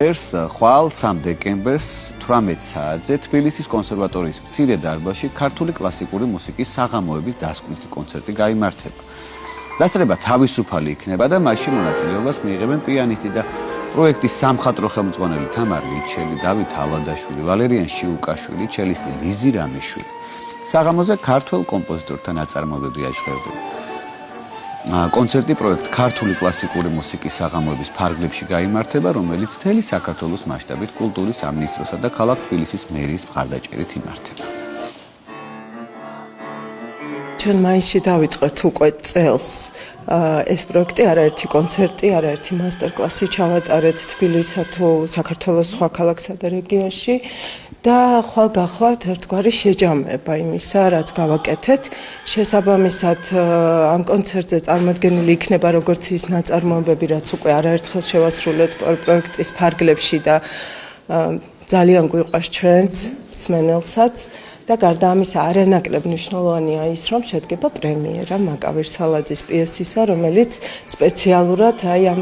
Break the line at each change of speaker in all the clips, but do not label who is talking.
ხვალ 3 დეკემბერს 18 საათზე თბილისის კონსერვატორიის მცირე დარბაზში ქართული კლასიკური მუსიკის საღამოების დასკვნითი კონცერტი გაიმართება. დასწრება თავისუფალი იქნება და მასში მონაწილეობას მიიღებენ პიანისტი და პროექტის სამხატვრო ხელმძღვანელი თამარ ლიჩელი, დავით ალადაშვილი, ვალერიან შიუკაშვილი, ჩელისტი ლიზი რამიშვილი. საღამოზე ქართველ კომპოზიტორთა ნაწარმოებები აჟღერდება. კონცერტი პროექტ ქართული კლასიკური მუსიკის საღამოების ფარგლებში გაიმართება, რომელიც მთელი საქართველოს მასშტაბით კულტურის სამინისტროსა და ქალაქ თბილისის მერიის მხარდაჭერით იმართება.
ჩვენ მაისში დავიწყეთ უკვე წელს ეს პროექტი, არაერთი კონცერტი, არაერთი მასტერკლასი ჩავატარეთ თბილისსა თუ საქართველოს სხვა ქალაქსა და რეგიონში და ხვალ გახლავთ ერთგვარი შეჯამება იმისა, რაც გავაკეთეთ. შესაბამისად ამ კონცერტზე წარმოდგენილი იქნება როგორც ის ნაწარმოებები, რაც უკვე არაერთხელ შევასრულეთ პროექტის ფარგლებში და ძალიან გვიყვარს ჩვენც მსმენელსაც. და გარდა ამისა არანაკლებ მნიშვნელოვანია ის, რომ შედგება პრემიერა მაკავერ სალაძის პიესისა, რომელიც სპეციალურად ამ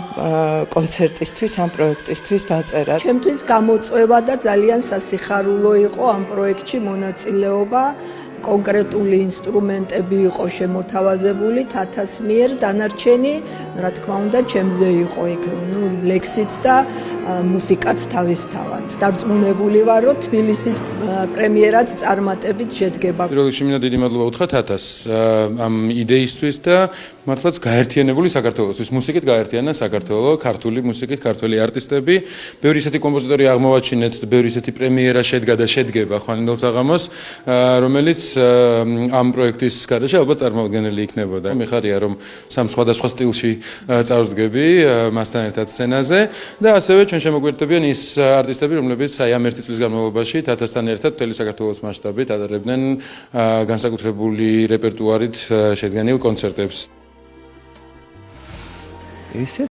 კონცერტისთვის, ამ პროექტისთვის დაწერა.
ჩემთვის გამოწვევა და ძალიან სასიხარულო იყო ამ პროექტში მონაწილეობა. კონკრეტული ინსტრუმენტები იყო შემოთავაზებული თათას მიერ, დანარჩენი, რა თქმა უნდა, ჩემზე იყო იქ, ლექსიც და მუსიკაც თავისთავად. დარწმუნებული ვარ, რომ თბილისის პრემიერაც წარმატებით შედგება.
პირველ რიგში მინდა დიდი მადლობა უთხრა თათას ამ იდეისთვის და მართლაც გაერთიანებული საქართველოსთვის, მუსიკით გაერთიანა საქართველო, ქართული მუსიკით, ქართველი არტისტები, ბევრი ისეთი კომპოზიტორი აღმოვაჩინეთ, ბევრი ისეთი პრემიერა შედგა და შედგება ხვალინდელ საღამოს, რომელიც ამ პროექტის გარეშე ალბათ წარმოუდგენელი იქნებოდა. მიხარია რომ სამ სხვადასხვა სტილში წარვდგები მასთან ერთად სცენაზე და ასევე ჩვენ შემოგვერთებიან ის არტისტები, რომლებიც აი ამ ერთი წლის განმავლობაში თათასთან ერთად მთელი საქართველოს მასშტაბით ატარებდნენ განსაკუთრებული რეპერტუარით შედგენილ კონცერტებს.